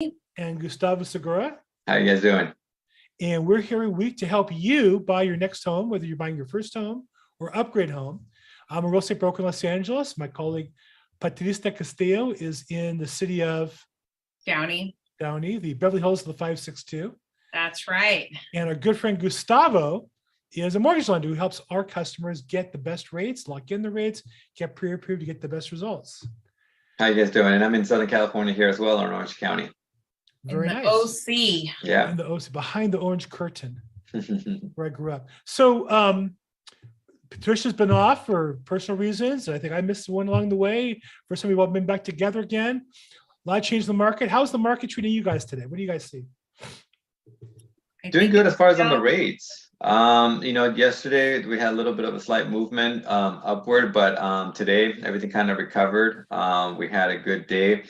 and Gustavo Segura. How you guys doing? And we're here every week to help you buy your next home, whether you're buying your first home or upgrade home. I'm a real estate broker in Los Angeles. My colleague, Patricia.Castillo, is in the city of Downey. the Beverly Hills of the 562. That's right. And our good friend Gustavo is a mortgage lender who helps our customers get the best rates, lock in the rates, get pre-approved to get the best results. How you guys doing? And I'm in Southern California here as well, in Orange County. Very in the nice. OC. Yeah. In the OC, behind the orange curtain, where I grew up. So Patricia's been off for personal reasons. I think I missed one along the way. For some of you, we've been back together again. A lot of change in the market. How's the market treating you guys today? What do you guys see? Doing good as far as on the rates. Yesterday we had a little bit of a slight movement upward, but today everything kind of recovered. We had a good day.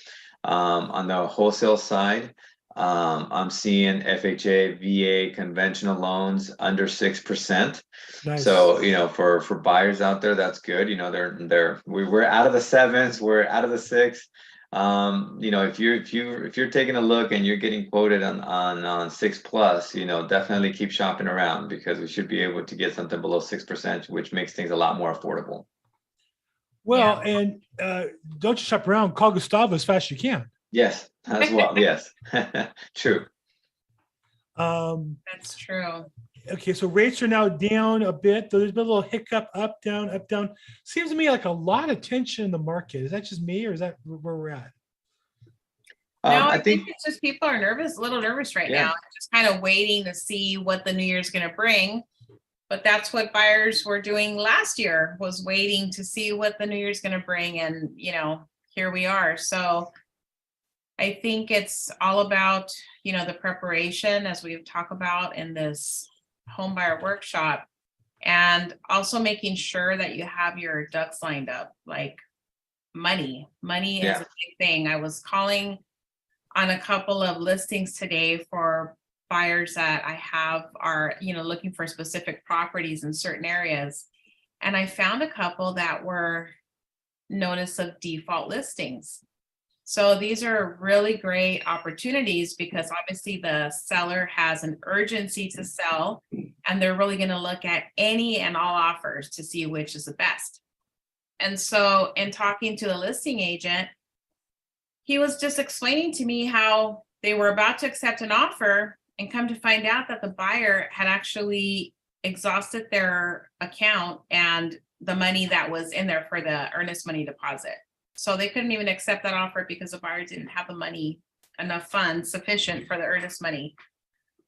On the wholesale side, I'm seeing FHA, VA, conventional loans under 6%. Nice. So, for buyers out there, that's good. We're out of the sevens, we're out of the six. If you're taking a look and you're getting quoted on 6+, definitely keep shopping around, because we should be able to get something below 6%, which makes things a lot more affordable. Well, and don't just shop around. Call Gustavo as fast as you can. Yes, as well. Yes, true. That's true. Okay, so rates are now down a bit. There's been a little hiccup, up, down, up, down. Seems to me like a lot of tension in the market. Is that just me, or is that where we're at? No, I think it's just people are a little nervous right Yeah. now. Just kind of waiting to see what the new year's going to bring. But that's what buyers were doing last year, was waiting to see what the new year's going to bring. And, here we are. So I think it's all about, the preparation, as we've talked about in this home buyer workshop, and also making sure that you have your ducks lined up, like money. Money is a big thing. I was calling on a couple of listings today for buyers that I have are, looking for specific properties in certain areas. And I found a couple that were notice of default listings. So these are really great opportunities, because obviously the seller has an urgency to sell, and they're really going to look at any and all offers to see which is the best. And so in talking to the listing agent, he was just explaining to me how they were about to accept an offer and come to find out that the buyer had actually exhausted their account and the money that was in there for the earnest money deposit. So they couldn't even accept that offer because the buyer didn't have the money, enough funds sufficient for the earnest money.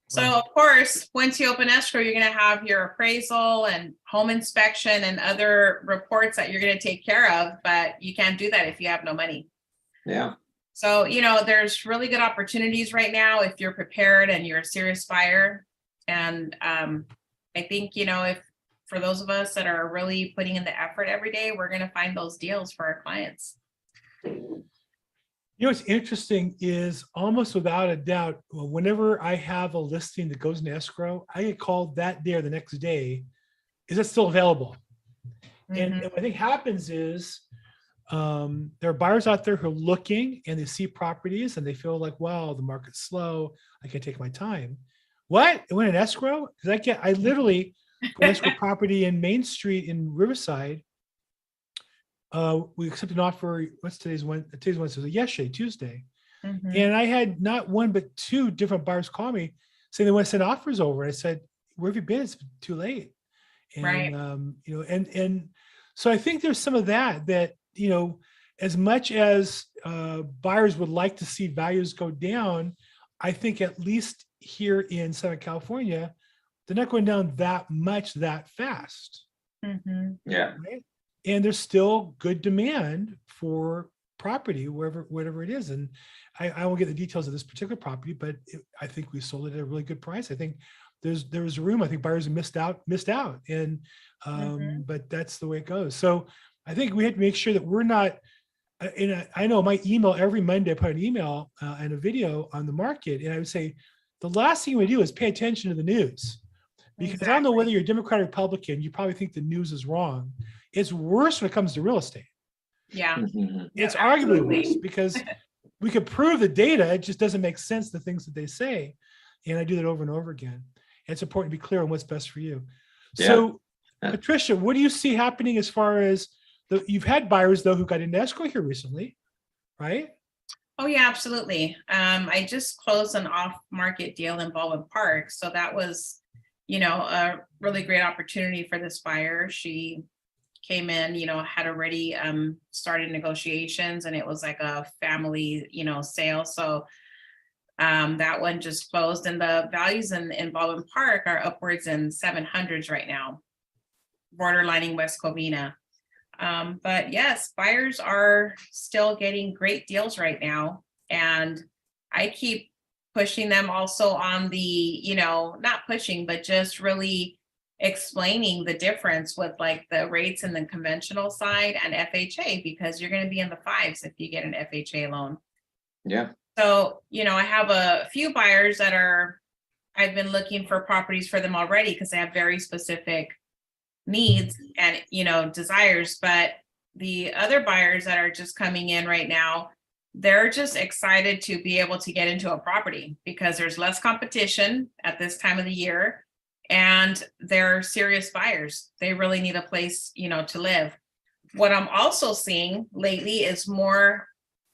So of course, once you open escrow, you're going to have your appraisal and home inspection and other reports that you're going to take care of, but you can't do that if you have no money. Yeah. So, there's really good opportunities right now if you're prepared and you're a serious buyer. And I think, if for those of us that are really putting in the effort every day, we're going to find those deals for our clients. What's interesting is, almost without a doubt, whenever I have a listing that goes into escrow, I get called that day or the next day. Is it still available? And what I think happens is, there are buyers out there who are looking and they see properties and they feel like, wow, the market's slow. I can take my time. What? It went in escrow? Because I literally put an escrow property in Main Street in Riverside. We accepted an offer. What's today's one? Today's one was yesterday, Tuesday. And I had not one, but two different buyers call me saying they want to send offers over. I said, where have you been? It's too late. And, Right. And so I think there's some of that, as much as buyers would like to see values go down, I think at least here in Southern California, they're not going down that much that fast. Yeah. Right? And there's still good demand for property, whatever it is. And I won't get the details of this particular property, but I think we sold it at a really good price. I think there was room. I think buyers have missed out. And but that's the way it goes. So I think we have to make sure that we're not. I know my email every Monday, I put an email and a video on the market, and I would say the last thing we do is pay attention to the news, because I don't know whether you're a Democrat or Republican. You probably think the news is wrong. It's worse when it comes to real estate. Yeah. It's arguably worse, because we could prove the data. It just doesn't make sense, the things that they say. And I do that over and over again. And it's important to be clear on what's best for you. Yeah. So, Patricia, what do you see happening as far as you've had buyers though who got into escrow here recently, right? Oh yeah, absolutely. I just closed an off-market deal in Baldwin Park. So that was, a really great opportunity for this buyer. She came in, had already started negotiations, and it was like a family, sale. So that one just closed, and the values in Baldwin Park are upwards in 700s right now, borderlining West Covina. But yes, buyers are still getting great deals right now. And I keep pushing them also on the, not pushing, but just really explaining the difference with like the rates in the conventional side and FHA, because you're going to be in the fives if you get an FHA loan. Yeah. So, I have a few buyers that I've been looking for properties for them already because they have very specific needs and, desires. But the other buyers that are just coming in right now, they're just excited to be able to get into a property because there's less competition at this time of the year. And they're serious buyers. They really need a place, to live. What I'm also seeing lately is more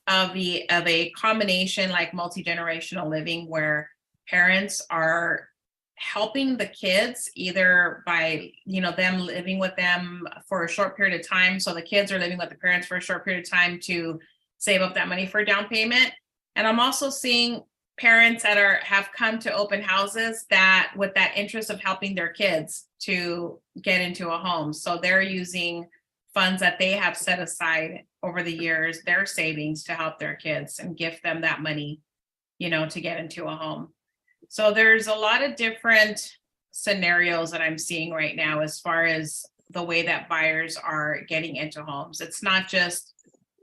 of a combination like multi-generational living, where parents are helping the kids either by, them living with them for a short period of time. So the kids are living with the parents for a short period of time to save up that money for a down payment. And I'm also seeing parents that have come to open houses that with that interest of helping their kids to get into a home. So they're using funds that they have set aside over the years, their savings, to help their kids and gift them that money, to get into a home. So there's a lot of different scenarios that I'm seeing right now as far as the way that buyers are getting into homes. It's not just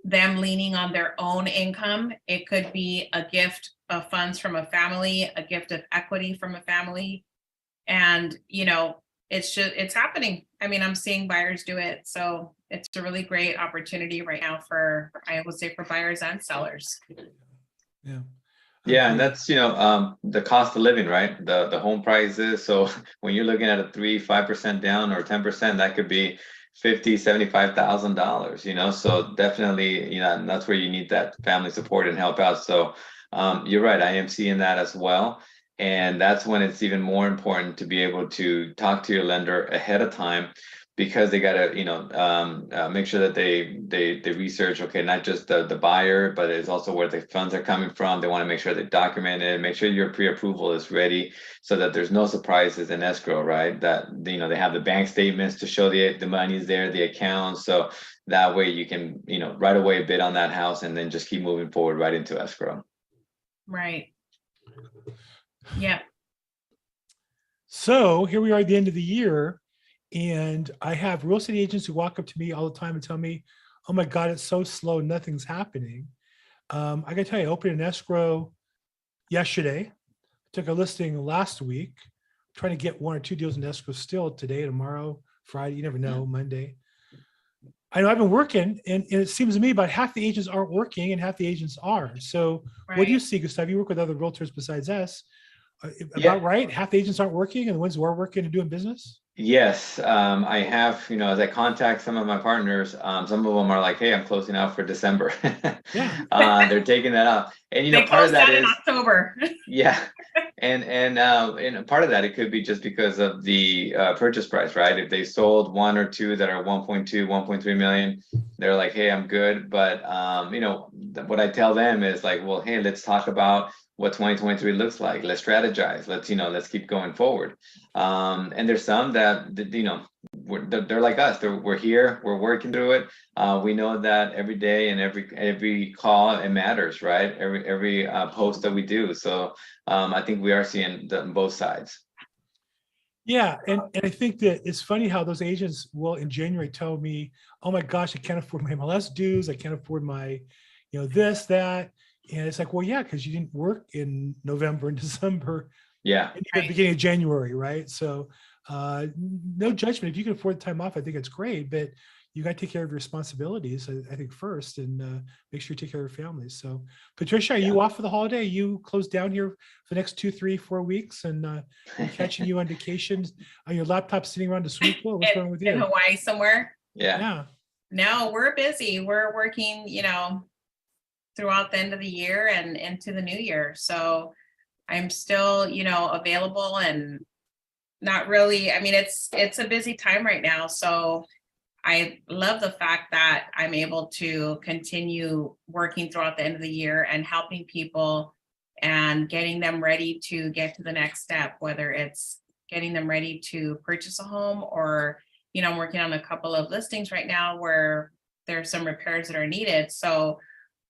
them leaning on their own income. It could be a gift of funds from a family, a gift of equity from a family. And, it's happening. I mean, I'm seeing buyers do it. So it's a really great opportunity right now I would say for buyers and sellers. Yeah. Yeah, and that's, the cost of living, right? The home prices. So when you're looking at a 3-5% down or 10%, that could be $50,000-$75,000, so definitely, and that's where you need that family support and help out. So you're right, I am seeing that as well. And that's when it's even more important to be able to talk to your lender ahead of time, because they got to, make sure that they research, okay, not just the buyer, but it's also where the funds are coming from. They want to make sure they document it, make sure your pre-approval is ready so that there's no surprises in escrow, right? That, they have the bank statements to show the money is there, the accounts. So that way you can, right away bid on that house and then just keep moving forward right into escrow. Right. Yeah. So here we are at the end of the year. And I have real estate agents who walk up to me all the time and tell me, oh my God, it's so slow, nothing's happening. I gotta tell you, I opened an escrow yesterday, took a listing last week, trying to get 1 or 2 deals in escrow still today, tomorrow, Friday, you never know, Monday. I know I've been working, and it seems to me about half the agents aren't working and half the agents are. So what do you see, Gustav? You work with other realtors besides us. About right? Half the agents aren't working, and the ones who are working and doing business? Yes, I have, as I contact some of my partners, some of them are like, hey, I'm closing out for December. Yeah. They're taking that out. And, They part of that in is October. Yeah. And part of that, it could be just because of the purchase price, right? If they sold 1 or 2 that are 1.2, 1.3 million, they're like, hey, I'm good. But, what I tell them is like, well, hey, let's talk about what 2023 looks like. Let's strategize. Let's keep going forward. And there's some that, they're like us. We're here. We're working through it. We know that every day and every call, it matters, right? Every post that we do. So I think we are seeing both sides. Yeah, and I think that it's funny how those agents will in January tell me, oh my gosh, I can't afford my MLS dues. I can't afford my, this, that. And it's like, well, yeah, because you didn't work in November and December. Yeah. And the beginning of January, right? So no judgment. If you can afford the time off, I think it's great. But you got to take care of your responsibilities, I think, first, and make sure you take care of your families. So, Patricia, are you off for the holiday? You closed down here for the next 2, 3, 4 weeks, and catching you on vacation on your laptop, sitting around the swimming pool? What's wrong with in you? Hawaii somewhere. Yeah. No, we're busy. We're working, throughout the end of the year and into the new year. So I'm still, available and not really. I mean, it's a busy time right now. So I love the fact that I'm able to continue working throughout the end of the year and helping people and getting them ready to get to the next step, whether it's getting them ready to purchase a home or, I'm working on a couple of listings right now where there's some repairs that are needed. So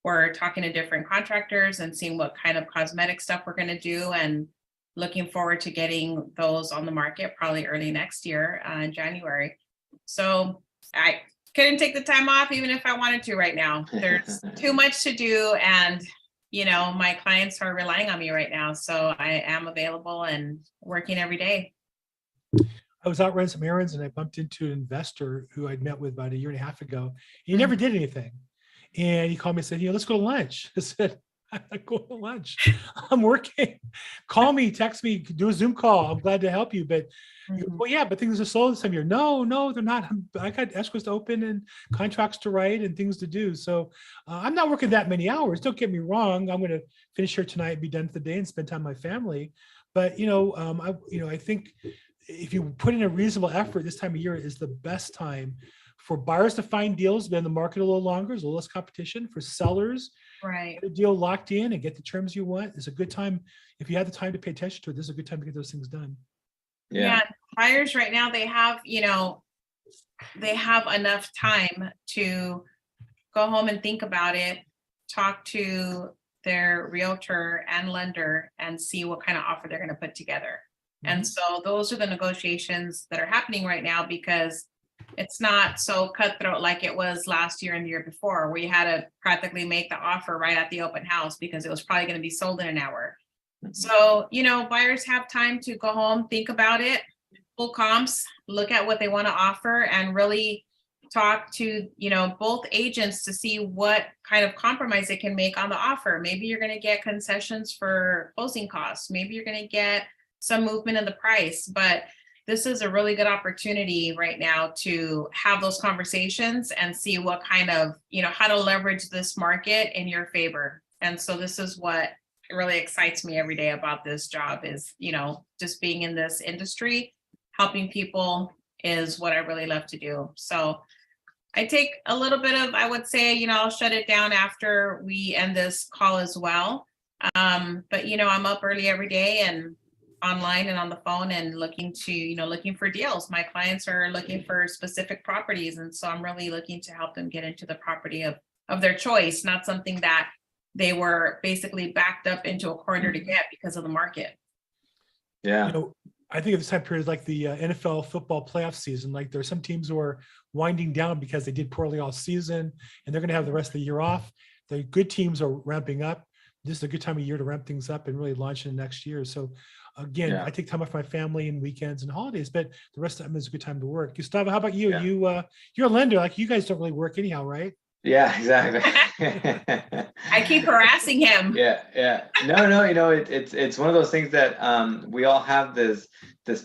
we're talking to different contractors and seeing what kind of cosmetic stuff we're going to do, and looking forward to getting those on the market probably early next year in January. So I couldn't take the time off even if I wanted to right now. There's too much to do, and my clients are relying on me right now. So I am available and working every day. I was out running some errands and I bumped into an investor who I'd met with about a year and a half ago. He never did anything. And he called me and said, let's go to lunch. I said, I'm not going to lunch. I'm working. Call me, text me, do a Zoom call. I'm glad to help you. But well, yeah, but things are slow this time of year. No, they're not. I got escrows to open and contracts to write and things to do. So I'm not working that many hours. Don't get me wrong. I'm going to finish here tonight, be done for the day, and spend time with my family. But I think if you put in a reasonable effort, this time of year is the best time for buyers to find deals, be in the market a little longer, there's a little less competition. For sellers, right, get a deal locked in and get the terms you want. It's a good time. If you have the time to pay attention to it, this is a good time to get those things done. Yeah. Buyers right now, they have enough time to go home and think about it, talk to their realtor and lender, and see what kind of offer they're going to put together. And so those are the negotiations that are happening right now, because it's not so cutthroat like it was last year and the year before, where you had to practically make the offer right at the open house because it was probably going to be sold in an hour. So, buyers have time to go home, think about it, full comps, look at what they want to offer, and really talk to, both agents to see what kind of compromise they can make on the offer. Maybe you're going to get concessions for closing costs. Maybe you're going to get some movement in the price, but this is a really good opportunity right now to have those conversations and see what kind of, how to leverage this market in your favor. And so this is what really excites me every day about this job is, just being in this industry, helping people is what I really love to do. So I take a little bit of, I would say, I'll shut it down after we end this call as well. But, I'm up early every day and online and on the phone and looking for deals. My clients are looking for specific properties. And so I'm really looking to help them get into the property of their choice, not something that they were basically backed up into a corner to get because of the market. Yeah. I think at this time period, like the NFL football playoff season, like there are some teams who are winding down because they did poorly all season and they're going to have the rest of the year off. The good teams are ramping up. This is a good time of year to ramp things up and really launch in the next year. So again, I take time off my family and weekends and holidays, but the rest of them is a good time to work. Gustavo, how about you? Yeah. You're a lender. Like you guys don't really work anyhow, right? Yeah, exactly. I keep harassing him. Yeah. No, it's one of those things that we all have this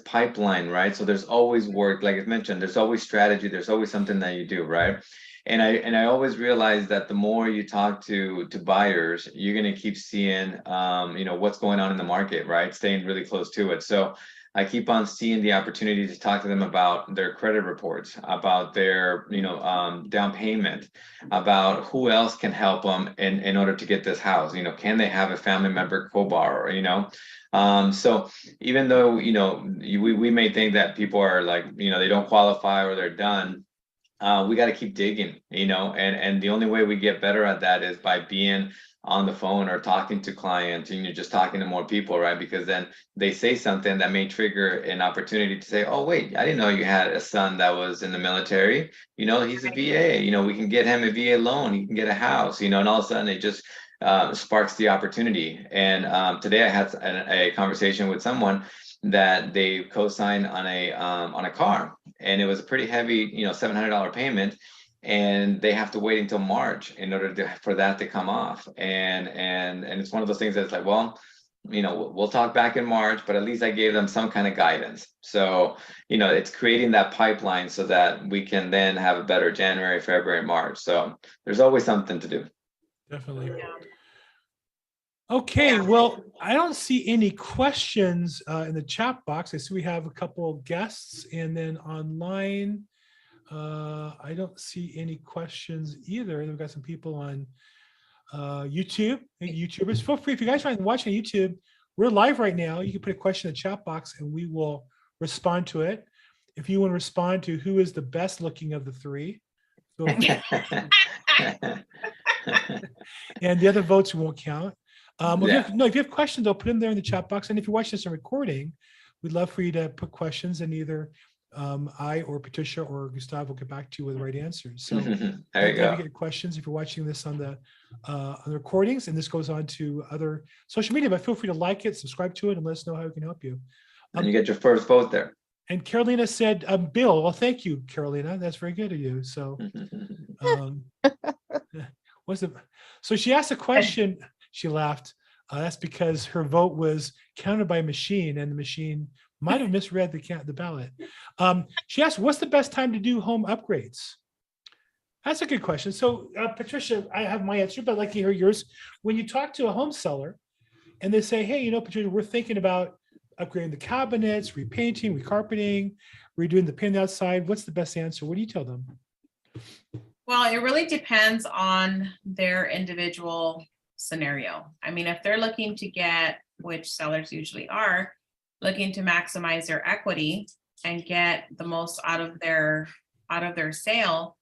pipeline, right? So there's always work, like I mentioned, there's always strategy, there's always something that you do, right? And I always realize that the more you talk to buyers, you're gonna keep seeing what's going on in the market, right? Staying really close to it. So I keep on seeing the opportunity to talk to them about their credit reports, about their down payment, about who else can help them in order to get this house. Can they have a family member co-borrower? So even though we may think that people are like they don't qualify or they're done. We got to keep digging, and the only way we get better at that is by being on the phone or talking to clients, and you're just talking to more people, right? Because then they say something that may trigger an opportunity to say, oh, wait, I didn't know you had a son that was in the military. He's a VA, we can get him a VA loan. He can get a house, and all of a sudden it just sparks the opportunity. And today I had a conversation with someone, that they co-signed on a car, and it was a pretty heavy, $700 payment, and they have to wait until March in order for that to come off. And it's one of those things that's like, well, we'll talk back in March, but at least I gave them some kind of guidance. So, it's creating that pipeline so that we can then have a better January, February, March. So there's always something to do. Definitely. Yeah. Okay, Yeah. well, I don't see any questions in the chat box. I see we have a couple of guests, and then online, I don't see any questions either. We've got some people on YouTube. Hey, YouTubers, feel free, if you guys are watching YouTube, we're live right now. You can put a question in the chat box and we will respond to it. If you want to respond to who is the best looking of the three, and the other votes won't count. If you have questions, I'll put them there in the chat box. And if you're watching this in recording, we'd love for you to put questions, and either I or Patricia or Gustavo will get back to you with the right answers. So there you go. get questions if you're watching this on the recordings, and this goes on to other social media. But feel free to like it, subscribe to it, and let us know how we can help you. And you get your first vote there. And Carolina said, Bill. Well, thank you, Carolina. That's very good of you. So, so she asked a question. She laughed. That's because her vote was counted by a machine, and the machine might have misread the ballot. She asked, what's the best time to do home upgrades? That's a good question. So, Patricia, I have my answer, but I'd like to hear yours. When you talk to a home seller and they say, hey, Patricia, we're thinking about upgrading the cabinets, repainting, recarpeting, redoing the paint outside, what's the best answer? What do you tell them? Well, it really depends on their individual scenario. I mean, if they're looking to get, which sellers usually are, looking to maximize their equity and get the most out of their sale,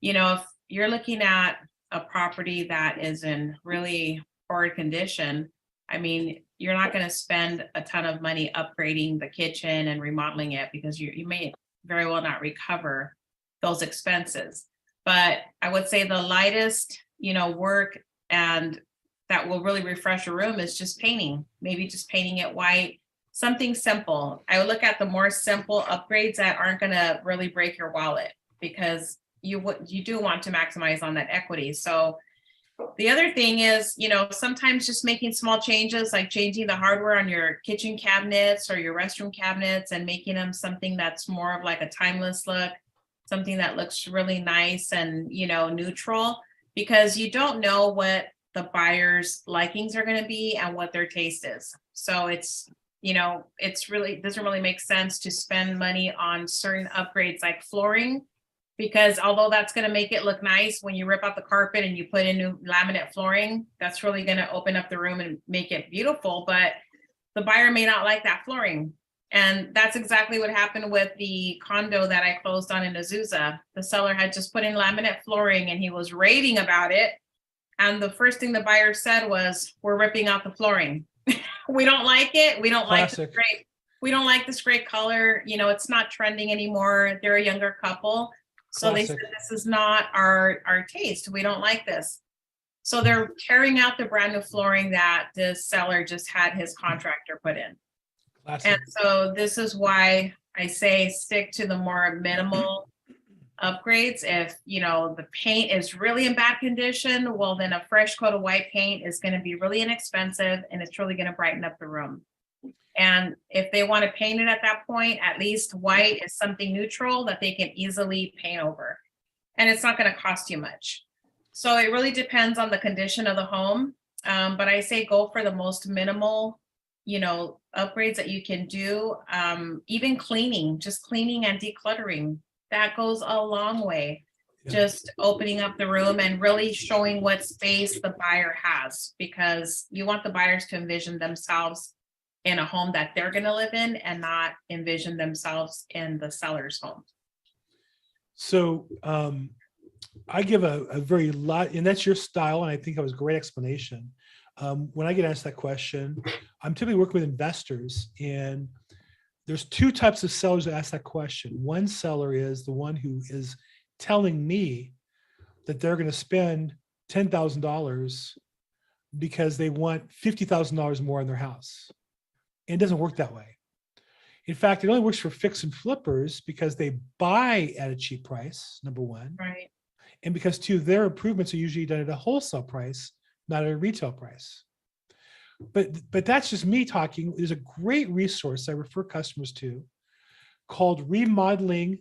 if you're looking at a property that is in really poor condition, I mean, you're not going to spend a ton of money upgrading the kitchen and remodeling it, because you may very well not recover those expenses. But I would say the lightest, work and that will really refresh a room is just painting, maybe just painting it white, something simple. I would look at the more simple upgrades that aren't going to really break your wallet, because you do want to maximize on that equity. So the other thing is, sometimes just making small changes, like changing the hardware on your kitchen cabinets or your restroom cabinets and making them something that's more of like a timeless look, something that looks really nice and, neutral, because you don't know what the buyer's likings are going to be and what their taste is. So it's doesn't really make sense to spend money on certain upgrades like flooring, because although that's going to make it look nice when you rip out the carpet and you put in new laminate flooring, that's really going to open up the room and make it beautiful, but the buyer may not like that flooring. And that's exactly what happened with the condo that I closed on in Azusa. The seller had just put in laminate flooring and he was raving about it. And the first thing the buyer said was, we're ripping out the flooring. We don't like it. We don't like this great. We don't like this great color. It's not trending anymore. They're a younger couple. So They said, this is not our taste. We don't like this. So they're tearing out the brand new flooring that the seller just had his contractor put in. Classic. And so this is why I say stick to the more minimal upgrades. If the paint is really in bad condition, well, then a fresh coat of white paint is going to be really inexpensive and it's really going to brighten up the room. And if they want to paint it at that point, at least white is something neutral that they can easily paint over, and it's not going to cost you much. So it really depends on the condition of the home, but I say go for the most minimal upgrades that you can do. Even just cleaning and decluttering, that goes a long way. Yeah. Just opening up the room and really showing what space the buyer has, because you want the buyers to envision themselves in a home that they're going to live in and not envision themselves in the seller's home. So I give a very lot, and that's your style, and I think that was a great explanation. When I get asked that question, I'm typically working with investors, and there's two types of sellers that ask that question. One seller is the one who is telling me that they're going to spend $10,000 because they want $50,000 more in their house. It doesn't work that way. In fact, it only works for fix and flippers because they buy at a cheap price, number one. Right. And because two, their improvements are usually done at a wholesale price, not at a retail price. But that's just me talking. There's a great resource I refer customers to called remodeling.hw.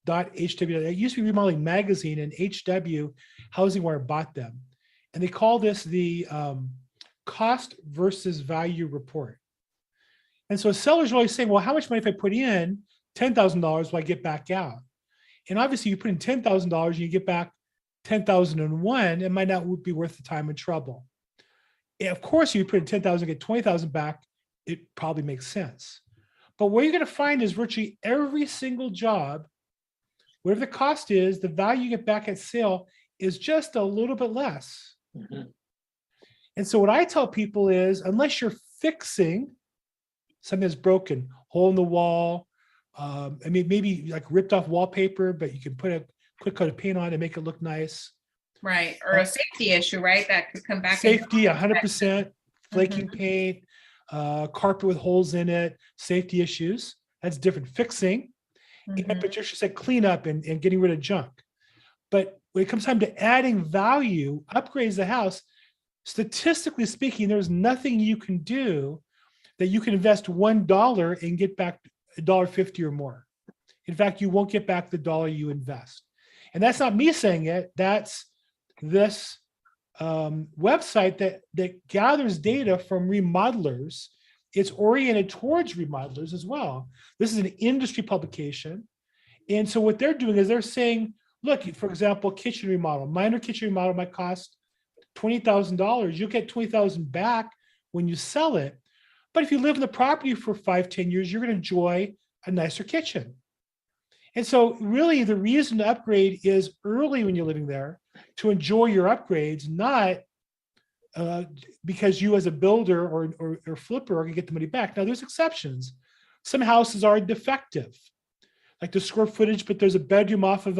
It used to be Remodeling Magazine, and HW Housing Wire bought them. And they call this the cost versus value report. And so sellers are always saying, well, how much money if I put in $10,000 will I get back out? And obviously you put in $10,000 and you get back 10,001, it might not be worth the time and trouble. And of course, if you put in 10,000, get 20,000 back, it probably makes sense. But what you're going to find is virtually every single job, whatever the cost is, the value you get back at sale is just a little bit less. Mm-hmm. And so what I tell people is, unless you're fixing something that's broken, hole in the wall, I mean, maybe like ripped off wallpaper, but you can put a quick coat of paint on and make it look nice. Right. Or a safety issue, right? That could come back. Safety, 100%, flaking paint, carpet with holes in it, safety issues. That's different. Fixing, and Patricia said clean up and getting rid of junk. But when it comes time to adding value, upgrades the house, statistically speaking, there's nothing you can do that you can invest $1 and get back $1.50 or more. In fact, you won't get back the dollar you invest. And that's not me saying it. That's this website that gathers data from remodelers. It's oriented towards remodelers as well. This is an industry publication. And so what they're doing is they're saying, look, for example, kitchen remodel, minor kitchen remodel might cost $20,000. You'll get $20,000 back when you sell it. But if you live in the property for 5-10 years, you're going to enjoy a nicer kitchen. And so really the reason to upgrade is early when you're living there to enjoy your upgrades, not because you as a builder or flipper are going to get the money back. Now there's exceptions. Some houses are defective, like the square footage, but there's a bedroom off of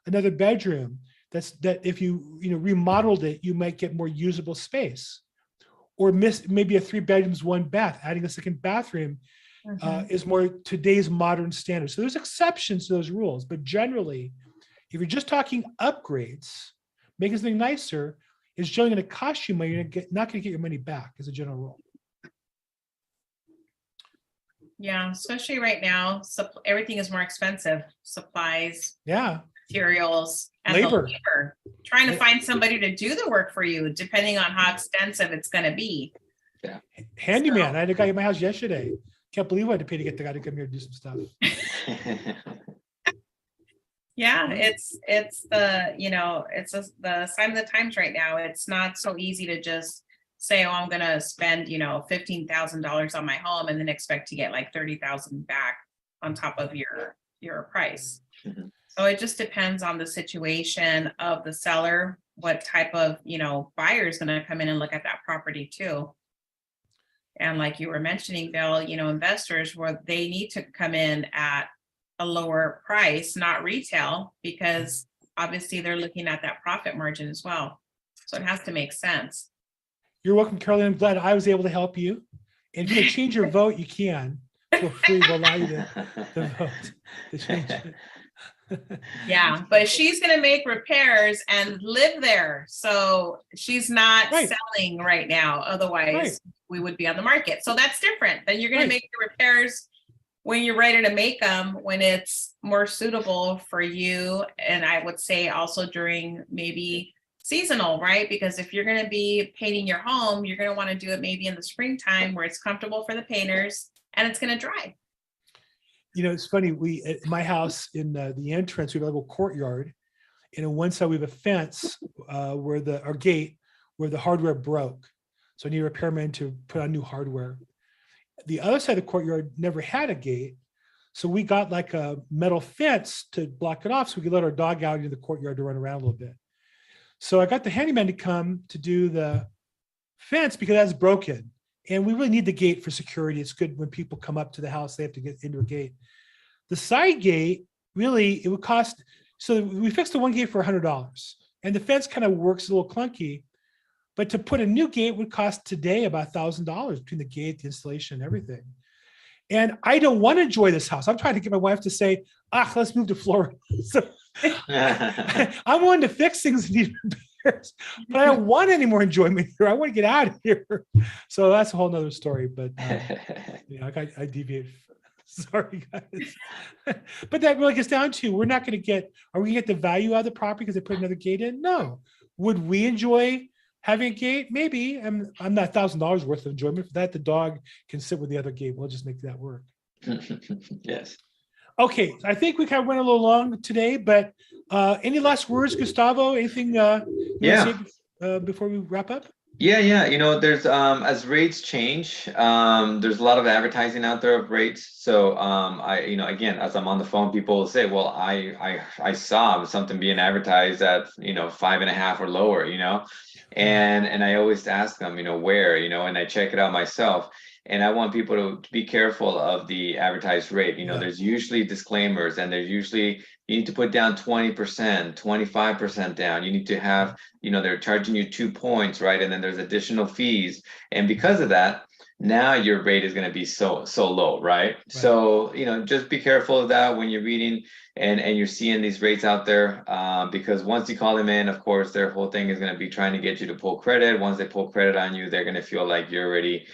another bedroom that if you remodeled it, you might get more usable space. Or maybe a 3 bedrooms, 1 bath, adding a second bathroom is more today's modern standards. So there's exceptions to those rules, but generally, if you're just talking upgrades, making something nicer, it's generally going to cost you money. You're not going to get your money back as a general rule. Yeah, especially right now, everything is more expensive. Supplies, materials, and labor. Trying to find somebody to do the work for you, depending on how extensive it's going to be. Yeah. Handyman. I had a guy at my house yesterday. Can't believe I had to pay to get the guy to come here and do some stuff. Yeah, it's the the sign of the times right now. It's not so easy to just say, oh, I'm going to spend, $15,000 on my home and then expect to get like 30,000 back on top of your price. So it just depends on the situation of the seller, what type of, buyer is going to come in and look at that property too. And like you were mentioning, Bill, investors, where they need to come in at a lower price, not retail, because obviously they're looking at that profit margin as well. So it has to make sense. You're welcome, Caroline. I'm glad I was able to help you. And if you change your vote, you can. Feel free to allow you to vote to change it. Yeah, but she's going to make repairs and live there. So she's not selling right now. Otherwise, we would be on the market. So that's different. Then you're going to make the repairs when you're ready to make them, when it's more suitable for you. And I would say also during maybe seasonal, right? Because if you're going to be painting your home, you're going to want to do it maybe in the springtime where it's comfortable for the painters and it's going to dry. It's funny. We at my house in the entrance, we have a little courtyard, and on one side we have a fence where our gate where the hardware broke, so I need a repairman to put on new hardware. The other side of the courtyard never had a gate, so we got like a metal fence to block it off, so we could let our dog out into the courtyard to run around a little bit. So I got the handyman to come to do the fence because that's broken. And we really need the gate for security. It's good when people come up to the house, they have to get into a gate. The side gate, really, it would cost, so we fixed the one gate for $100. And the fence kind of works a little clunky. But to put a new gate would cost today about $1,000 between the gate, the installation, and everything. And I don't want to enjoy this house. I'm trying to get my wife to say, let's move to Florida. So I'm wanting to fix things in repairs, but I don't want any more enjoyment here. I want to get out of here. So that's a whole nother story. But I deviate. Sorry, guys. But that really gets down to, are we going to get the value out of the property because they put another gate in? No. Would we enjoy having a gate? Maybe. I'm not $1,000 worth of enjoyment for that. The dog can sit with the other gate. We'll just make that work. Yes. Okay, I think we kind of went a little long today, but any last words, Gustavo? Anything you want to say before we wrap up? Yeah. There's as rates change, there's a lot of advertising out there of rates. So again, as I'm on the phone, people will say, well, I saw something being advertised at 5.5 or lower, and I always ask them, where, and I check it out myself. And I want people to be careful of the advertised rate. There's usually disclaimers, and there's usually, you need to put down 20%, 25% down. You need to have, they're charging you 2 points, right? And then there's additional fees. And because of that, now your rate is going to be so low, right? So, just be careful of that when you're reading and you're seeing these rates out there, because once you call them in, of course, their whole thing is going to be trying to get you to pull credit. Once they pull credit on you, they're going to feel like you're already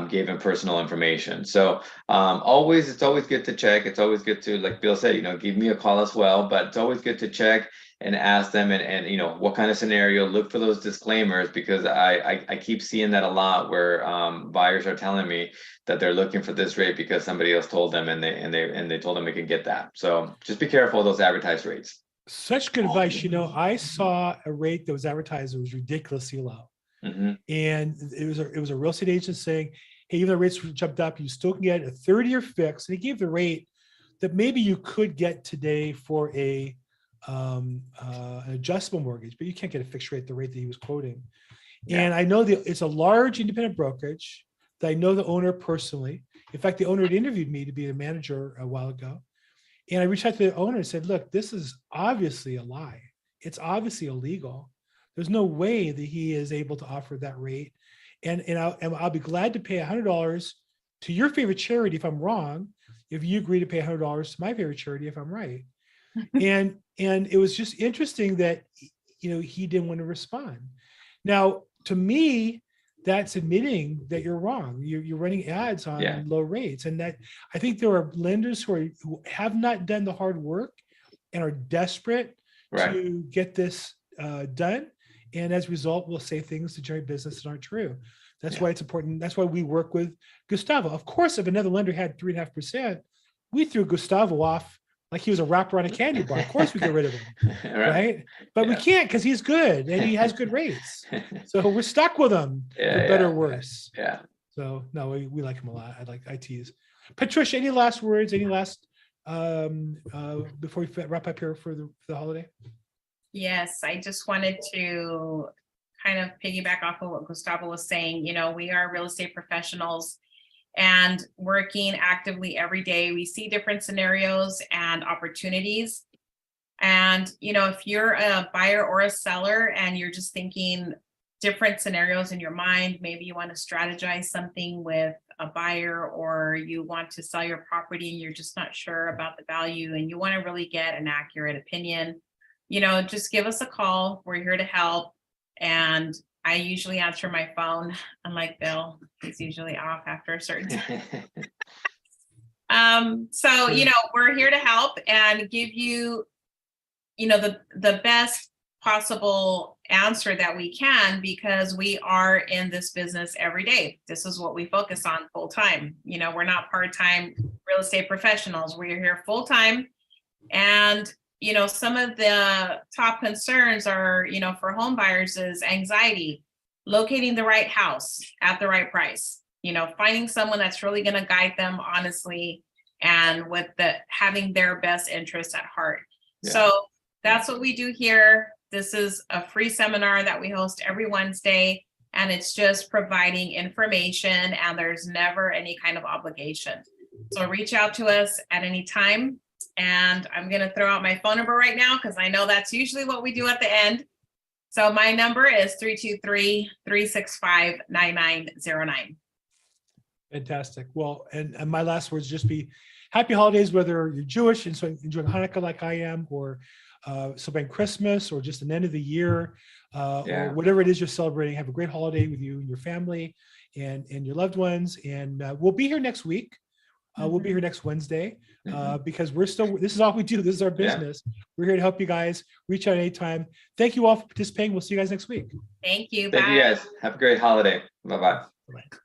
gave them personal information. So it's always good to check. It's always good to, like Bill said, give me a call as well, but it's always good to check and ask them and what kind of scenario, look for those disclaimers, because I keep seeing that a lot where buyers are telling me that they're looking for this rate because somebody else told them and they told them they could get that. So just be careful of those advertised rates. Such good advice. I saw a rate that was advertised that was ridiculously low. Mm-hmm. And it was a real estate agent saying, hey, even though rates jumped up, you still can get a 30-year fix. And he gave the rate that maybe you could get today for an adjustable mortgage, but you can't get a fixed rate, the rate that he was quoting. Yeah. And I know it's a large independent brokerage that I know the owner personally. In fact, the owner had interviewed me to be a manager a while ago. And I reached out to the owner and said, look, this is obviously a lie. It's obviously illegal. There's no way that he is able to offer that rate. And I'll be glad to pay $100 to your favorite charity if I'm wrong, if you agree to pay $100 to my favorite charity if I'm right. and it was just interesting that, he didn't want to respond. Now, to me, that's admitting that you're wrong. You're running ads on low rates. And that I think there are lenders who have not done the hard work and are desperate to get this done. And as a result, we'll say things to generate business that aren't true. That's why it's important. That's why we work with Gustavo. Of course, if another lender had 3.5%, we threw Gustavo off like he was a wrapper on a candy bar. Of course, we get rid of him, right? But we can't because he's good and he has good rates. So we're stuck with him, for better or worse. Yeah. So no, we like him a lot. I like ITs. Patricia, any last words? Any last before we wrap up here for the holiday? Yes, I just wanted to kind of piggyback off of what Gustavo was saying. We are real estate professionals and working actively every day. We see different scenarios and opportunities. And, if you're a buyer or a seller and you're just thinking different scenarios in your mind, maybe you want to strategize something with a buyer, or you want to sell your property and you're just not sure about the value and you want to really get an accurate opinion, just give us a call. We're here to help. And I usually answer my phone, unlike Bill, he's usually off after a certain time. So, we're here to help and give you, the best possible answer that we can, because we are in this business every day. This is what we focus on full time. We're not part-time real estate professionals. We're here full time. And some of the top concerns are, for home buyers is anxiety, locating the right house at the right price, finding someone that's really going to guide them honestly and with having their best interests at heart. Yeah. So that's what we do here. This is a free seminar that we host every Wednesday, and it's just providing information, and there's never any kind of obligation. So reach out to us at any time. And I'm going to throw out my phone number right now because I know that's usually what we do at the end. So my number is 323-365-9909. Fantastic. Well, and my last words just be happy holidays, whether you're Jewish and so enjoying Hanukkah like I am, or celebrating Christmas, or just an end of the year, Yeah. or whatever it is you're celebrating. Have a great holiday with you and your family and your loved ones. And we'll be here next week. We'll be here next Wednesday because this is all we do. This is our business. We're here to help you guys. Reach out anytime. Thank you all for participating. We'll see you guys next week. Thank you. Thank you Bye. guys. Have a great holiday. Bye-bye. Bye-bye.